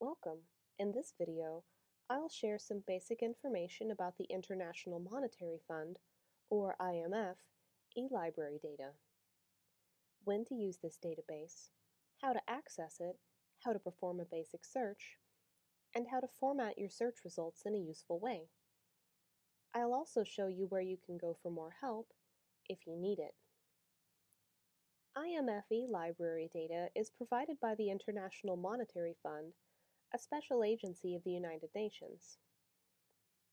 Welcome. In this video, I'll share some basic information about the International Monetary Fund, or IMF, eLibrary data. When to use this database, how to access it, how to perform a basic search, and how to format your search results in a useful way. I'll also show you where you can go for more help if you need it. IMF eLibrary data is provided by the International Monetary Fund, a special agency of the United Nations.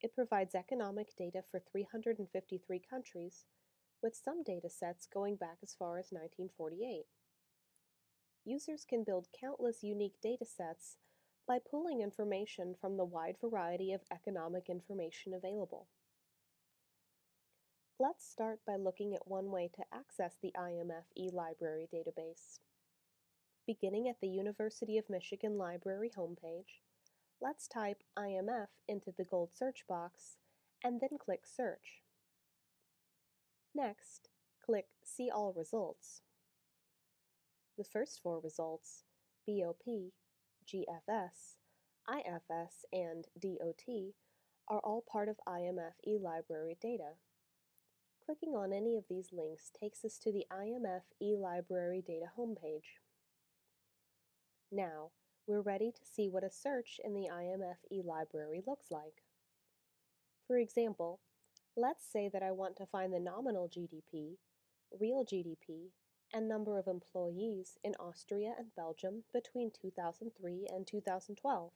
It provides economic data for 353 countries, with some data sets going back as far as 1948. Users can build countless unique data sets by pulling information from the wide variety of economic information available. Let's start by looking at one way to access the IMF eLibrary database. Beginning at the University of Michigan Library homepage, let's type IMF into the gold search box and then click Search. Next, click See All Results. The first four results, BOP, GFS, IFS, and DOT, are all part of IMF eLibrary data. Clicking on any of these links takes us to the IMF eLibrary data homepage. Now, we're ready to see what a search in the IMF eLibrary looks like. For example, let's say that I want to find the nominal GDP, real GDP, and number of employees in Austria and Belgium between 2003 and 2012.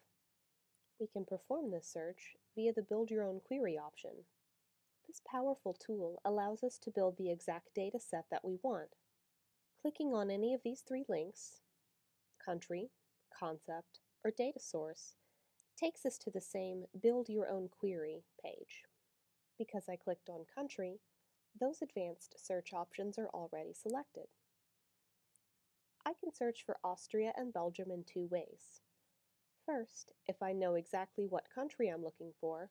We can perform this search via the Build Your Own Query option. This powerful tool allows us to build the exact data set that we want. Clicking on any of these three links, country, concept, or data source, takes us to the same Build Your Own Query page. Because I clicked on country, those advanced search options are already selected. I can search for Austria and Belgium in two ways. First, if I know exactly what country I'm looking for,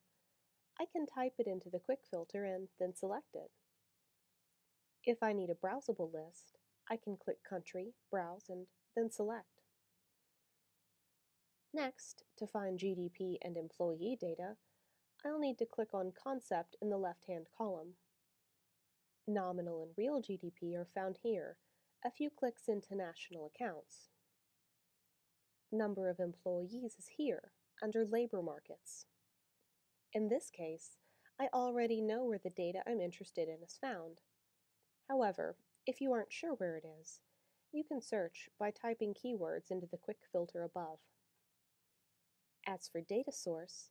I can type it into the quick filter and then select it. If I need a browsable list, I can click Country, Browse, and then select. Next, to find GDP and employee data, I'll need to click on Concept in the left-hand column. Nominal and real GDP are found here, a few clicks into national accounts. Number of employees is here, under labor markets. In this case, I already know where the data I'm interested in is found. However, if you aren't sure where it is, you can search by typing keywords into the quick filter above. As for data source,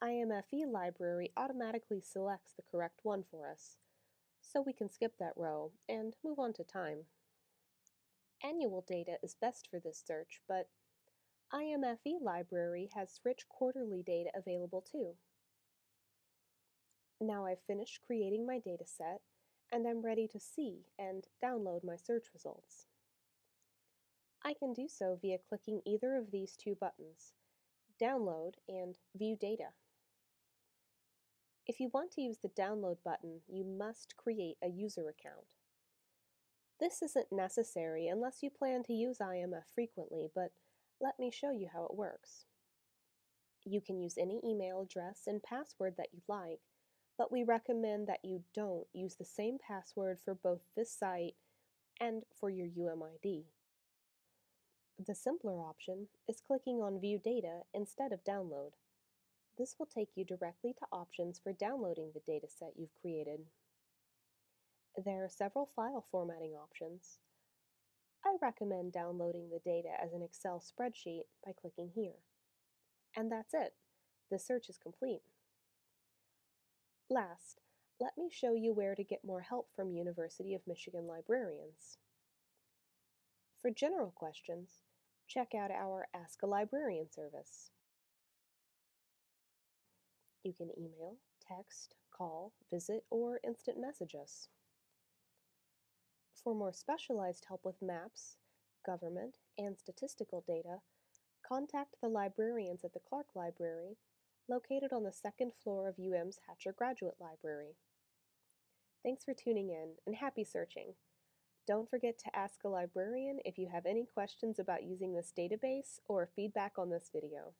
IMF eLibrary automatically selects the correct one for us, so we can skip that row and move on to time. Annual data is best for this search, but IMF eLibrary has rich quarterly data available too. Now I've finished creating my data set, and I'm ready to see and download my search results. I can do so via clicking either of these two buttons, Download and View Data. If you want to use the Download button, you must create a user account. This isn't necessary unless you plan to use IMF frequently, but let me show you how it works. You can use any email address and password that you'd like, but we recommend that you don't use the same password for both this site and for your UMID. The simpler option is clicking on View Data instead of Download. This will take you directly to options for downloading the dataset you've created. There are several file formatting options. I recommend downloading the data as an Excel spreadsheet by clicking here. And that's it. The search is complete. Last, let me show you where to get more help from University of Michigan librarians. For general questions, check out our Ask a Librarian service. You can email, text, call, visit, or instant message us. For more specialized help with maps, government, and statistical data, contact the librarians at the Clark Library, located on the second floor of UM's Hatcher Graduate Library. Thanks for tuning in, and happy searching! Don't forget to ask a librarian if you have any questions about using this database or feedback on this video.